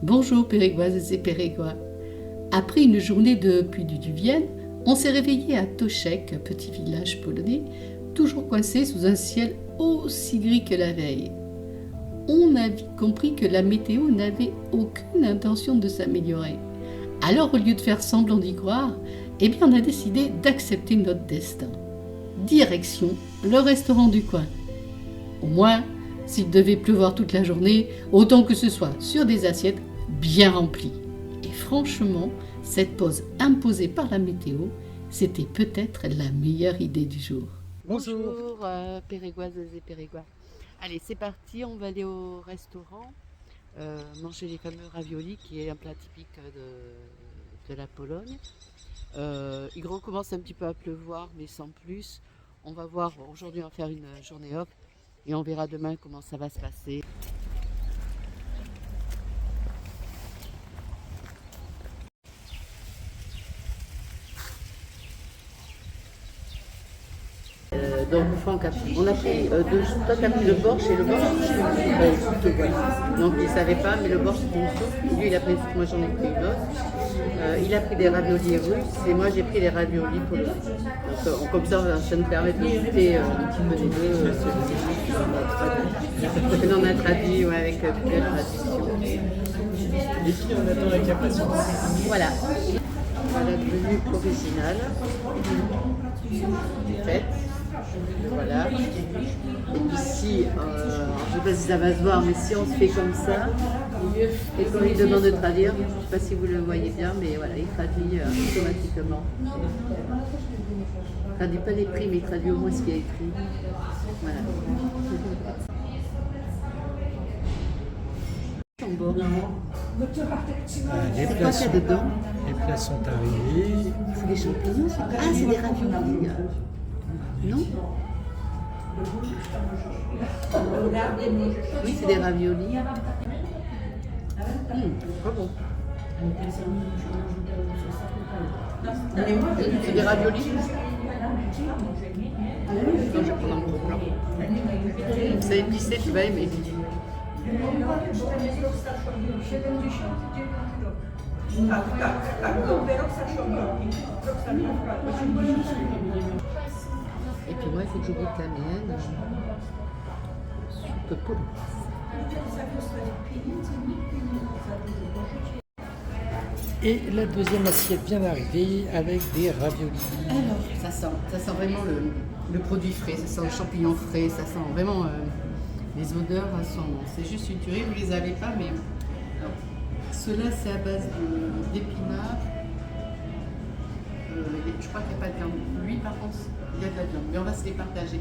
Bonjour Pérégoises et Pérégois. Après une journée de pluie diluvienne, on s'est réveillé à Toszek, petit village polonais, toujours coincé sous un ciel aussi gris que la veille. On a vite compris que la météo n'avait aucune intention de s'améliorer. Alors au lieu de faire semblant d'y croire, on a décidé d'accepter notre destin. Direction le restaurant du coin. Au moins, s'il devait pleuvoir toute la journée, autant que ce soit sur des assiettes bien remplies. Et franchement, cette pause imposée par la météo, c'était peut-être la meilleure idée du jour. Bonjour Pérégoises et Pérégois. Allez, c'est parti, on va aller au restaurant, manger les fameux raviolis, qui est un plat typique de la Pologne. Il recommence un petit peu à pleuvoir, mais sans plus. On va voir, aujourd'hui on va faire une journée off, et on verra demain comment ça va se passer. Donc Franck on a pris toi tu as pris le borsch et le borsch donc il ne savait pas, mais le borsch c'est une soupe. Lui il a pris une soupe, moi j'en ai pris une autre. Il a pris des raviolis russes et moi j'ai pris des raviolis polonais. Donc comme ça nous permet de goûter un petit peu des deux. On a traduit avec toute la traduction. Les filles, on attend avec impatience. Voilà. Voilà le menu original. Fait. Voilà. Et ici, je ne sais pas si ça va se voir, mais si on se fait comme ça, et qu'on lui demande de traduire, je ne sais pas si vous le voyez bien, mais voilà, il traduit automatiquement. Il ne traduit pas les prix, mais il traduit au moins ce qu'il y a écrit. Voilà. Les C'est plats quoi sont, qu'il y a dedans? les plats sont arrivés. C'est des champignons? Ah, c'est des raviolis. Non? Oui, c'est des raviolis. Pas bon. C'est des raviolis? Non, je vais prendre un gros plat. C'est épicé, tu vas aimer. Et puis moi, il faut que je goûte la mienne. Soupe polonaise. Et la deuxième assiette vient d'arriver avec des raviolis. Alors, ça sent vraiment le produit frais, ça sent le champignon frais, ça sent vraiment les odeurs. C'est juste une tuerie, vous les avez pas, mais alors, ceux-là c'est à base d'épinards. Je crois qu'il n'y a pas de viande. Lui par contre, il y a de la viande, mais on va se les partager.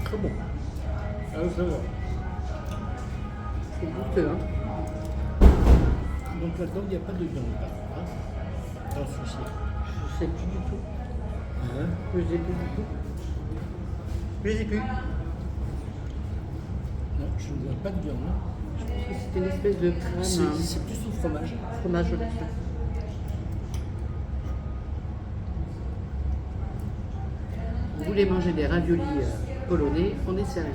Très bon. Ah, ça va. C'est goûteux, hein. Donc là-dedans, il n'y a pas de viande. Hein, dans le sushi. Je sais plus du tout. Hein? Je les ai plus du tout. Je les ai plus. Non, je ne vois pas de viande. Je pense que c'était une espèce de crème. C'est plus au fromage. Fromage au lait. Vous voulez manger des raviolis polonais, on est servi.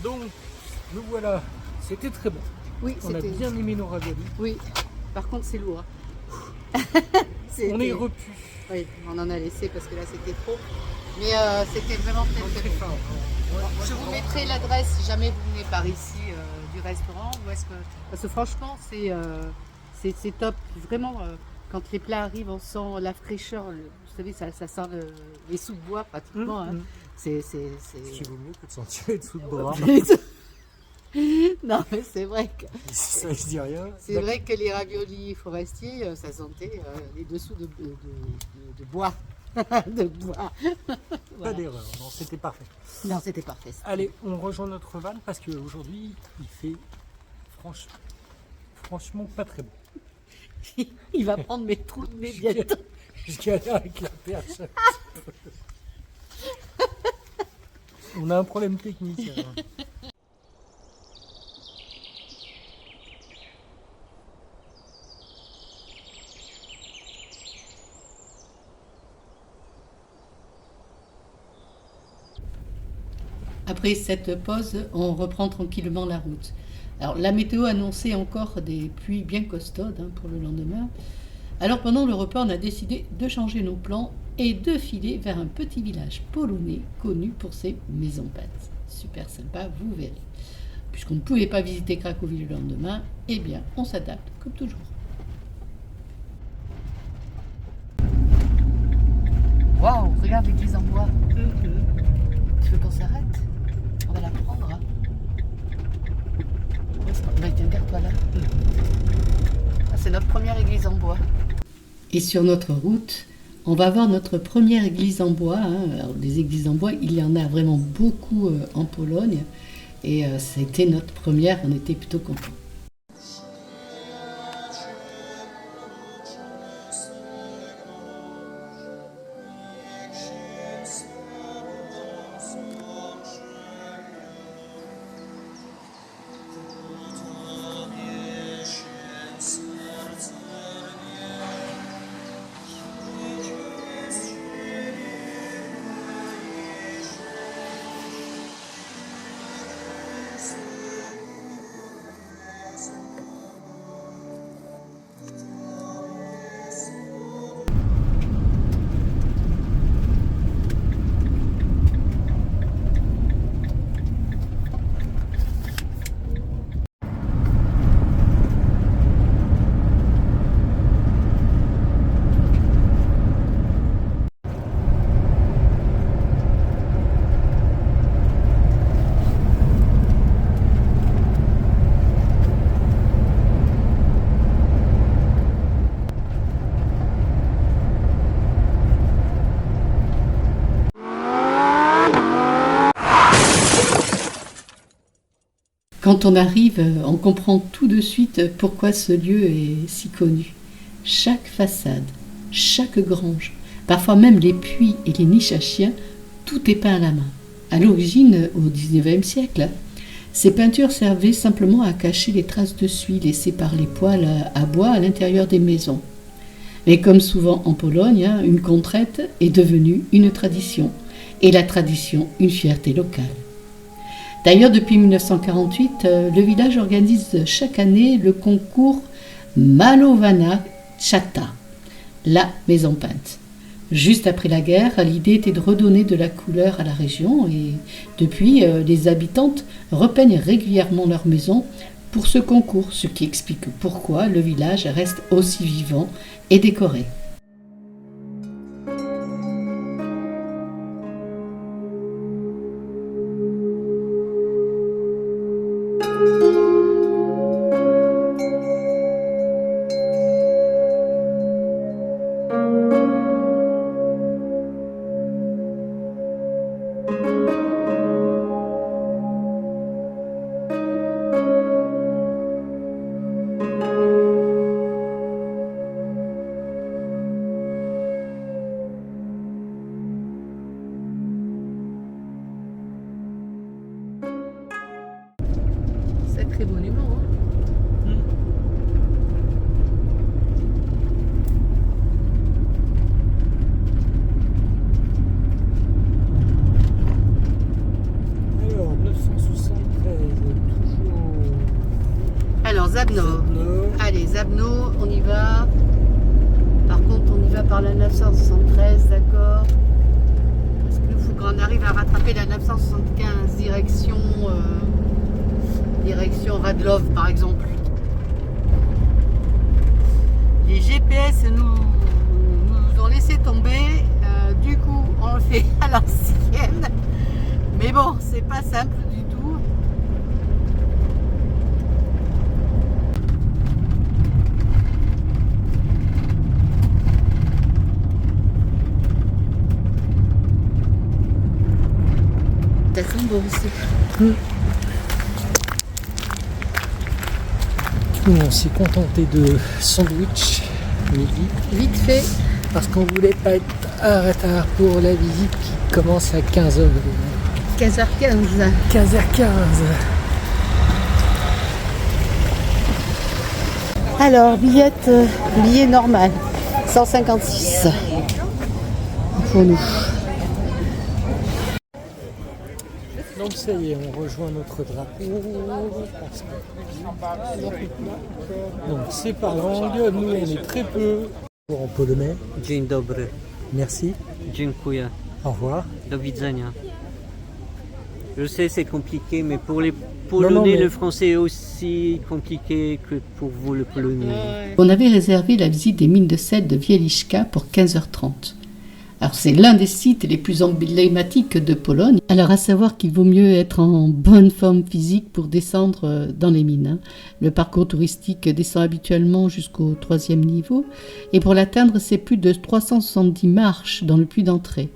Donc, nous voilà. C'était très bon. Oui, On a bien aimé nos raviolis. Oui, par contre c'est lourd. On est repu. Oui, on en a laissé parce que là c'était trop. Mais c'était vraiment très bon. Je vous mettrai l'adresse si jamais vous venez par ici du restaurant. Parce que franchement c'est top. Vraiment, quand les plats arrivent, on sent la fraîcheur. Vous savez, ça sent les sous-bois pratiquement. Hein. C'est Ce qui vaut mieux que de sentir les dessous de bras. Non, mais c'est vrai que Ça, je dis rien. c'est vrai que les raviolis forestiers, ça sentait les dessous de bois. De bois. Pas Voilà. d'erreur. Non, c'était parfait. Non, c'était parfait. Allez, on rejoint notre van parce qu'aujourd'hui, il fait franchement pas très bon. Il va prendre mes trous de nez bientôt. Je galère avec la perche. On a un problème technique. Après cette pause, on reprend tranquillement la route. Alors la météo annonçait encore des pluies bien costaudes pour le lendemain. Alors pendant le repas, on a décidé de changer nos plans et de filer vers un petit village polonais connu pour ses maisons peintes. Super sympa, vous verrez. Puisqu'on ne pouvait pas visiter Cracovie le lendemain, eh bien on s'adapte comme toujours. Waouh, regarde l'église en bois. Tu veux qu'on s'arrête? On va la prendre. Bah, tiens, garde-toi là. Ah, c'est notre première église en bois. Et sur notre route, on va voir notre première église en bois. Alors, des églises en bois, il y en a vraiment beaucoup en Pologne. Et c'était notre première, on était plutôt contents. Quand on arrive, on comprend tout de suite pourquoi ce lieu est si connu. Chaque façade, chaque grange, parfois même les puits et les niches à chiens, tout est peint à la main. À l'origine, au XIXe siècle, ces peintures servaient simplement à cacher les traces de suie laissées par les poêles à bois à l'intérieur des maisons. Mais comme souvent en Pologne, une contrainte est devenue une tradition, et la tradition une fierté locale. D'ailleurs, depuis 1948, le village organise chaque année le concours Malowana Chata, la maison peinte. Juste après la guerre, l'idée était de redonner de la couleur à la région et depuis, les habitantes repeignent régulièrement leur maison pour ce concours, ce qui explique pourquoi le village reste aussi vivant et décoré. Sacré monument. Alors, 973, toujours. Alors, Zabno. Zabno. Allez, Zabno, on y va. Par contre, on y va par la 973, d'accord. Parce qu'il faut qu'on arrive à rattraper la 975 direction Radlov, par exemple. Les GPS nous ont laissé tomber. Du coup, on le fait à l'ancienne. Mais bon, c'est pas simple du tout. D'accord, bon aussi. Nous, on s'est contenté de sandwich midi Vite fait. parce qu'on voulait pas être en retard pour la visite qui commence à 15h. 15h15. 15h15. Alors, billet normal, Donc ça y est, on rejoint notre drapeau. Donc c'est par langue, nous on est très peu. En polonais. Dzień dobry. Merci. Dziękuję. Au revoir. Do widzenia. Je sais c'est compliqué, mais pour les Polonais, le français est aussi compliqué que pour vous le polonais. On avait réservé la visite des mines de sel de Wieliczka pour 15h30. Alors c'est l'un des sites les plus emblématiques de Pologne. Alors à savoir qu'il vaut mieux être en bonne forme physique pour descendre dans les mines. Le parcours touristique descend habituellement jusqu'au 3e niveau et pour l'atteindre c'est plus de 370 marches dans le puits d'entrée.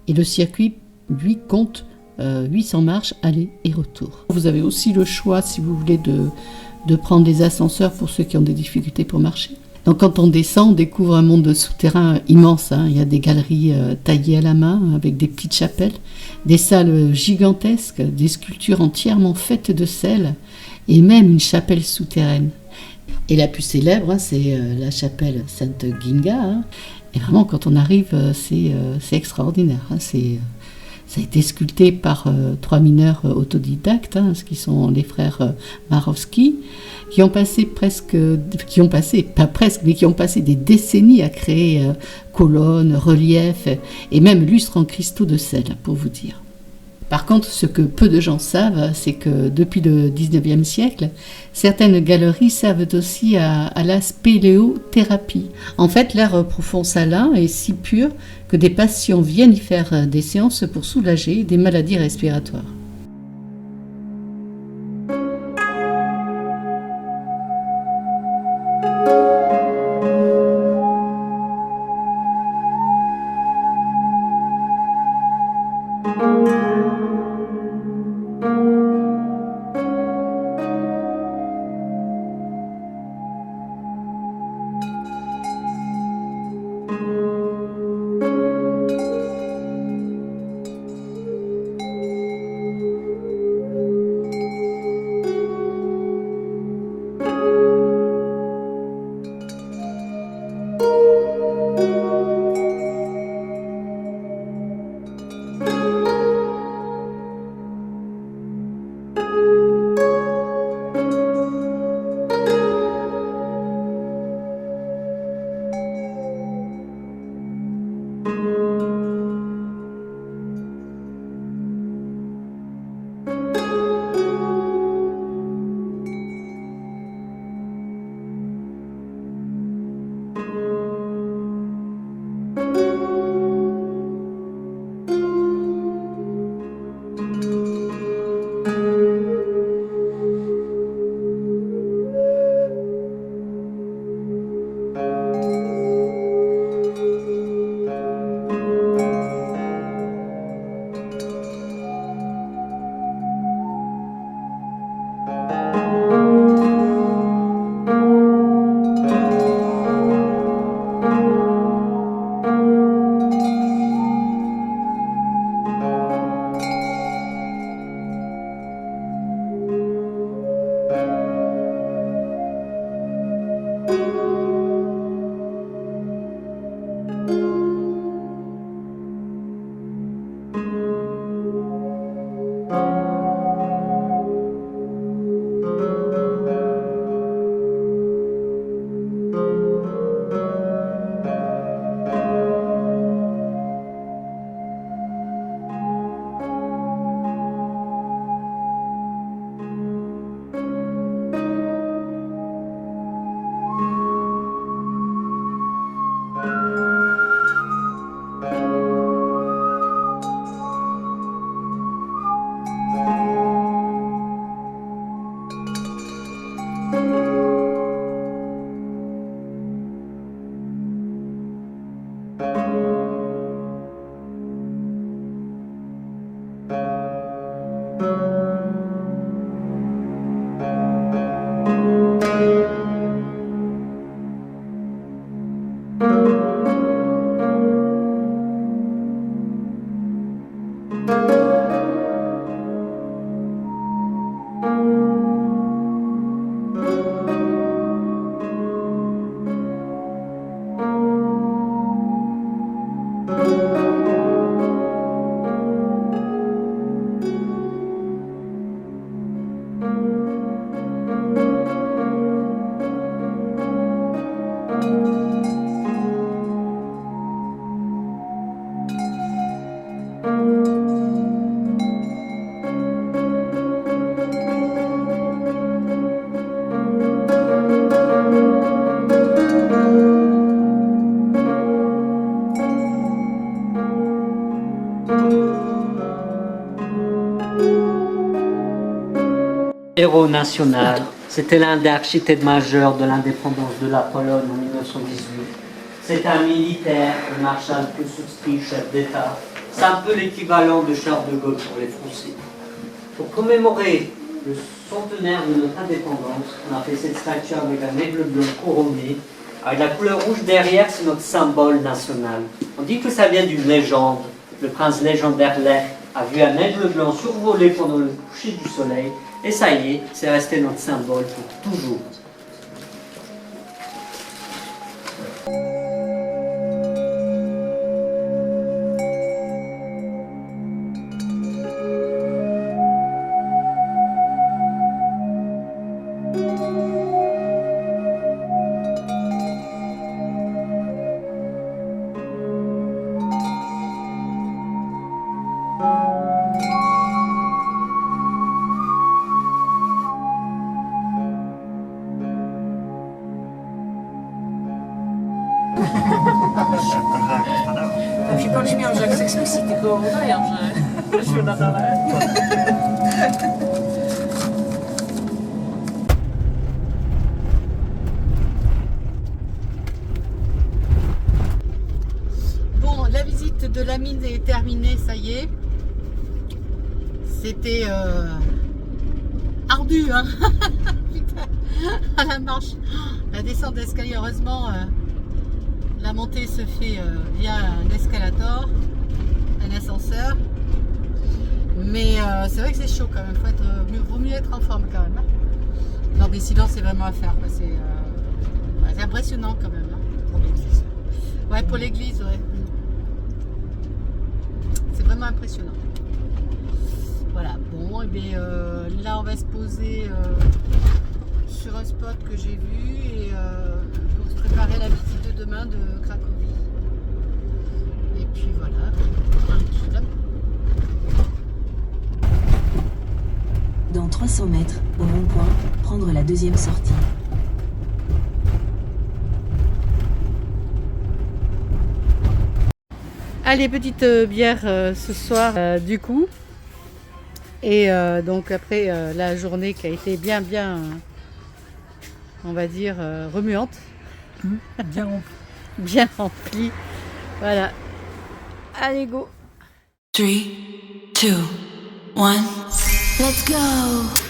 Et le circuit lui compte 800 marches aller et retour. Vous avez aussi le choix si vous voulez de prendre des ascenseurs pour ceux qui ont des difficultés pour marcher. Donc quand on descend, on découvre un monde souterrain immense. Il y a des galeries taillées à la main avec des petites chapelles, des salles gigantesques, des sculptures entièrement faites de sel et même une chapelle souterraine. Et la plus célèbre, c'est la chapelle Sainte Ginga. Et vraiment, quand on arrive, c'est extraordinaire. Ça a été sculpté par 3 mineurs autodidactes, ce qui sont les frères Marowski, qui ont passé des décennies à créer colonnes, reliefs et même lustres en cristaux de sel, pour vous dire. Par contre, ce que peu de gens savent, c'est que depuis le 19e siècle, certaines galeries servent aussi à la spéléothérapie. En fait, l'air profond salin est si pur que des patients viennent y faire des séances pour soulager des maladies respiratoires. héros national. C'était l'un des architectes majeurs de l'indépendance de la Pologne en 1918. C'est un militaire, le maréchal Piłsudski, chef d'État. C'est un peu l'équivalent de Charles de Gaulle pour les Français. Pour commémorer le centenaire de notre indépendance, on a fait cette statue avec un aigle blanc couronné. Avec la couleur rouge derrière, c'est notre symbole national. On dit que ça vient d'une légende. Le prince légendaire Lech a vu un aigle blanc survoler pendant le coucher du soleil. Et ça y est, c'est resté notre symbole pour toujours. Przypomniałam, że jak seksmisji tylko udają, że się na dole. Bon, la visite de la mine est terminée, ça y est. C'était ardu, hein. Putain, à la marche. La descente d'escalier, heureusement, la montée se fait via un escalator, un ascenseur. Mais c'est vrai que c'est chaud quand même. Vaut mieux être en forme quand même. Hein. Non, mais sinon, c'est vraiment à faire. C'est impressionnant quand même. Hein. Pour l'église. Ouais, pour l'église, ouais. C'est vraiment impressionnant. Voilà, bon, et bien là on va se poser sur un spot que j'ai vu et pour se préparer la visite de demain de Cracovie. Et puis voilà, tranquille. Dans 300 mètres, au rond-point, prendre la deuxième sortie. Allez, petite bière ce soir du coup. Et donc après la journée qui a été bien, on va dire, remuante. Bien rempli. Bien remplie. Voilà. Allez, go. 3, 2, 1, let's go!